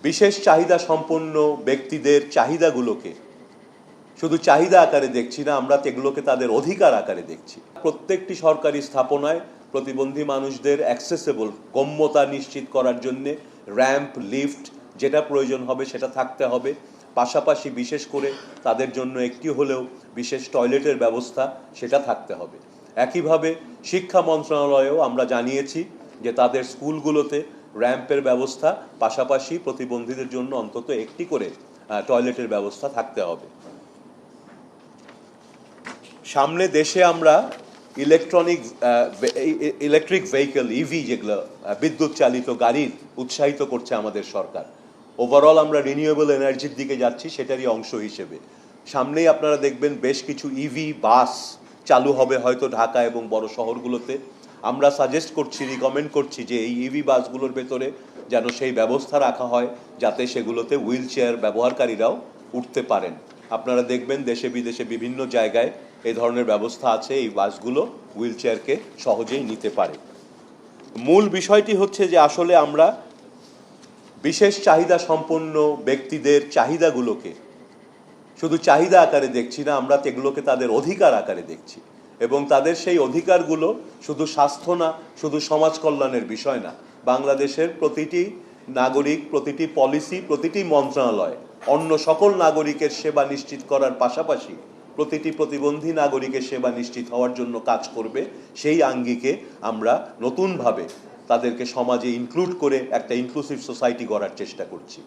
বিশেষ চাহিদা সম্পন্ন ব্যক্তিদের চাহিদাগুলোকে শুধু চাহিদা আকারে দেখছি না, আমরা এগুলোকে তাদের অধিকার আকারে দেখছি। প্রত্যেকটি সরকারি স্থাপনায় প্রতিবন্ধী মানুষদের অ্যাক্সেসেবল গম্যতা নিশ্চিত করার জন্যে র্যাম্প, লিফট যেটা প্রয়োজন হবে সেটা থাকতে হবে। পাশাপাশি বিশেষ করে তাদের জন্য একটি হলেও বিশেষ টয়লেটের ব্যবস্থা সেটা থাকতে হবে। একইভাবে শিক্ষা মন্ত্রণালয়েও আমরা জানিয়েছি যে তাদের স্কুলগুলোতে র্যাম্পের ব্যবস্থা, পাশাপাশি প্রতিবন্ধীদের জন্য অন্তত একটি করে টয়লেটের ব্যবস্থা থাকতে হবে। সামনে দেশে আমরা ইলেকট্রিক ভেহিকেল, ইভি, যেগুলো বিদ্যুৎ চালিত গাড়ির উৎসাহিত করছে আমাদের সরকার। ওভারঅল আমরা রিনিউয়েবল এনার্জির দিকে যাচ্ছি, সেটারই অংশ হিসেবে সামনেই আপনারা দেখবেন বেশ কিছু ইভি বাস চালু হবে হয়তো ঢাকা এবং বড় শহরগুলোতে। আমরা সাজেস্ট করছি, রিকমেন্ড করছি যে এই ইভি বাসগুলোর ভেতরে যেন সেই ব্যবস্থা রাখা হয় যাতে সেগুলোতে হুইল চেয়ার ব্যবহারকারীরাও উঠতে পারেন। আপনারা দেখবেন দেশে বিদেশে বিভিন্ন জায়গায় এই ধরনের ব্যবস্থা আছে, এই বাসগুলো হুইল চেয়ারকে সহজেই নিতে পারে। মূল বিষয়টি হচ্ছে যে আসলে আমরা বিশেষ চাহিদা সম্পন্ন ব্যক্তিদের চাহিদাগুলোকে শুধু চাহিদা আকারে দেখছি না, আমরা এগুলোকে তাদের অধিকার আকারে দেখছি। এবং তাদের সেই অধিকারগুলো শুধু স্বাস্থ্য না, শুধু সমাজ কল্যাণের বিষয় না, বাংলাদেশের প্রতিটি নাগরিক, প্রতিটি পলিসি, প্রতিটি মন্ত্রণালয় অন্য সকল নাগরিকের সেবা নিশ্চিত করার পাশাপাশি প্রতিটি প্রতিবন্ধী নাগরিকের সেবা নিশ্চিত হওয়ার জন্য কাজ করবে। সেই আঙ্গিকে আমরা নতুনভাবে তাদেরকে সমাজে ইনক্লুড করে একটা ইনক্লুসিভ সোসাইটি গড়ার চেষ্টা করছি।